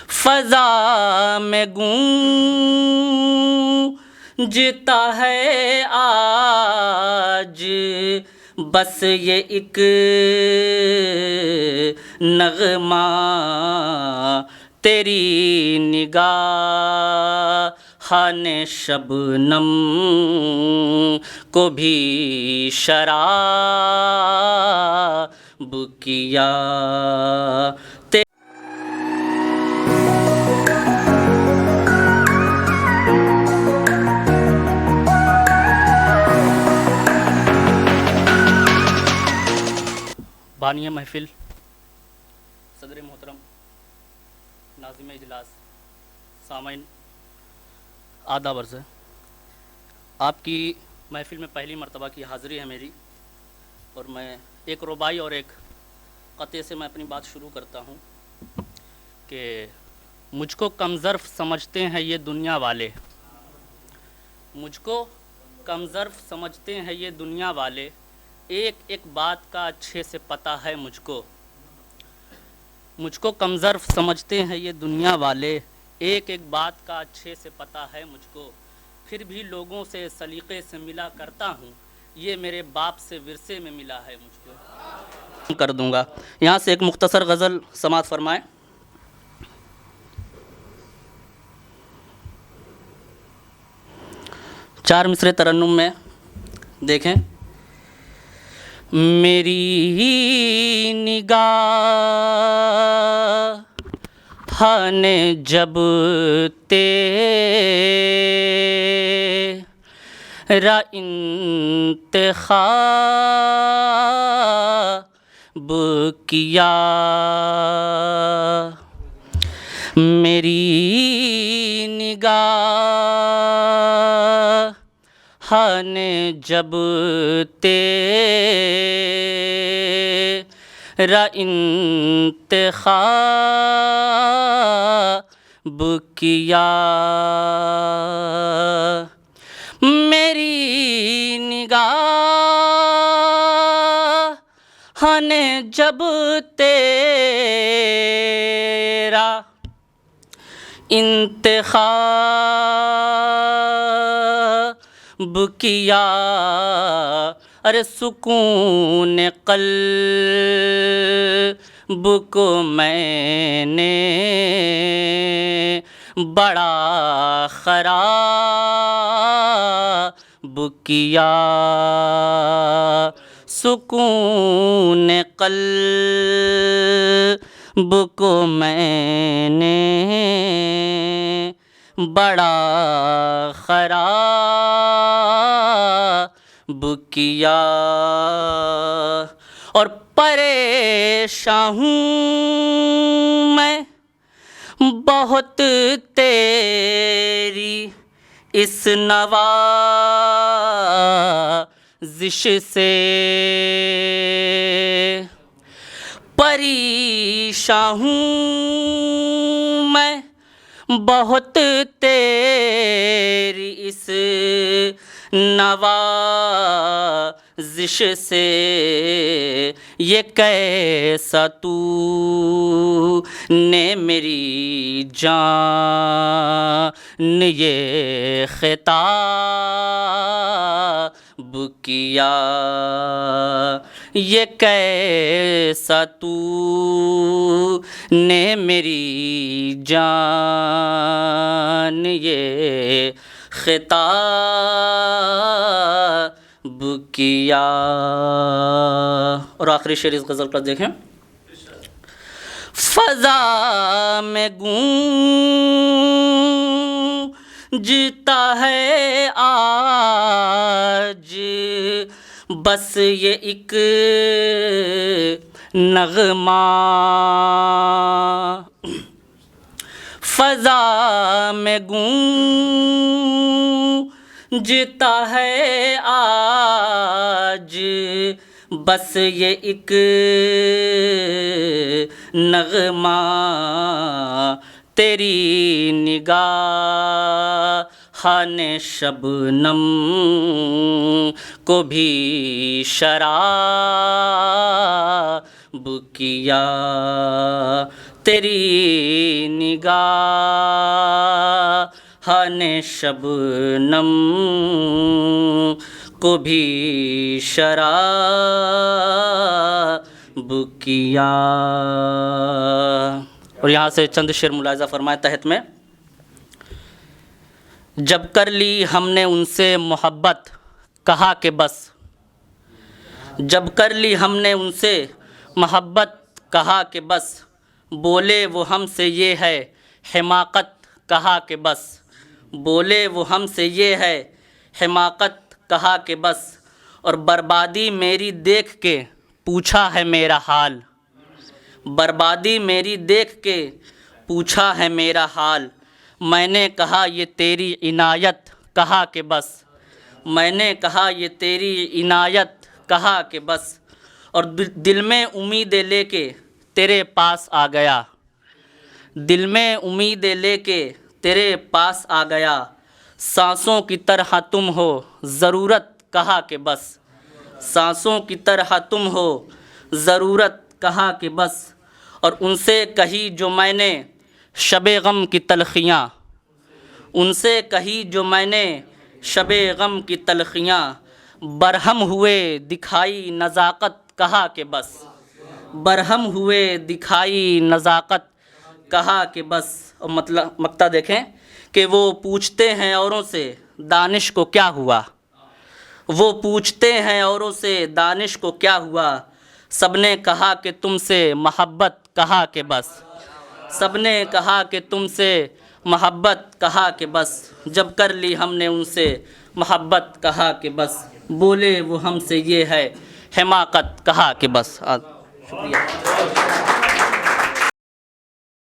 فضا میں گونجتا ہے آج بس یہ ایک نغمہ، تیری نگاہان شبنم کو بھی شراب کیا۔ بانی محفل، صدر محترم، ناظم اجلاس، سامعین آداب عرض ہے۔ آپ کی محفل میں پہلی مرتبہ کی حاضری ہے میری، اور میں ایک رباعی اور ایک قطعے سے میں اپنی بات شروع کرتا ہوں کہ مجھ کو کم ظرف سمجھتے ہیں یہ دنیا والے، مجھ کو کم ظرف سمجھتے ہیں یہ دنیا والے، ایک ایک بات کا اچھے سے پتہ ہے مجھ کو، مجھ کو کم ظرف سمجھتے ہیں یہ دنیا والے، ایک ایک بات کا اچھے سے پتہ ہے مجھ کو، پھر بھی لوگوں سے سلیقے سے ملا کرتا ہوں، یہ میرے باپ سے ورثے میں ملا ہے مجھ کو۔ کر دوں گا یہاں سے ایک مختصر غزل سماعت فرمائیں۔ چار مصرے ترنم میں دیکھیں۔ میری نگاہ نے جب تیرا انتخاب کیا، میری نگاہ نے جب تیرا انتخاب کیا، میری نگاہ نے جب تیرا انتخاب کیا، ارے سکون قلب کو میں نے بڑا خراب کیا، سکون قلب کو میں نے بڑا خراب کیا، اور پریشان ہوں میں بہت تیری اس نوازش سے، پریشان ہوں میں بہت تیری اس نوازش سے، یہ کیسا تو نے میری جان یہ خطاب کیا، یہ کیسا تو نے میری جان یہ خطاب کیا۔ اور آخری شعر اس غزل کا دیکھیں۔ فضا میں گونجتا ہے آج بس یہ ایک نغمہ، فضا میں گونجتا ہے آج بس یہ ایک نغمہ، تیری نگاہان شبنم کو بھی شراب کیا، تیری نگاہ نے شبنم کو بھی شراب کیا. اور یہاں سے چند شعر ملاحظہ فرمائے تحت میں. جب کر لی ہم نے ان سے محبت کہا کہ بس، جب کر لی ہم نے ان سے محبت کہا کہ بس، بولے وہ ہم سے یہ ہے حماقت کہا کہ بس، بولے وہ ہم سے یہ ہے حماقت کہا کہ بس، اور بربادی میری دیکھ کے پوچھا ہے میرا حال، بربادی میری دیکھ کے پوچھا ہے میرا حال. میں نے کہا یہ تیری عنایت کہا کہ بس، میں نے کہا یہ تیری عنایت کہا کہ بس، اور دل میں امیدیں لے کے تیرے پاس آ گیا، دل میں امیدیں لے کے تیرے پاس آ گیا. سانسوں کی طرح تم ہو ضرورت کہا کہ بس، سانسوں کی طرح تم ہو ضرورت کہا کہ بس، اور ان سے کہی جو میں نے شب غم کی تلخیاں، ان سے کہی جو میں نے شب غم کی تلخیاں، برہم ہوئے دکھائی نزاکت کہا کہ بس، برہم ہوئے دکھائی نزاکت کہا کہ بس. اور مقطع دیکھیں کہ وہ پوچھتے ہیں اوروں سے دانش کو کیا ہوا، وہ پوچھتے ہیں اوروں سے دانش کو کیا ہوا، سب نے کہا کہ تم سے محبت کہا کہ بس، سب نے کہا کہ تم سے محبت کہا کہ بس، جب کر لی ہم نے ان سے محبت کہا کہ بس، بولے وہ ہم سے یہ ہے حماقت کہا کہ بس. شکریہ.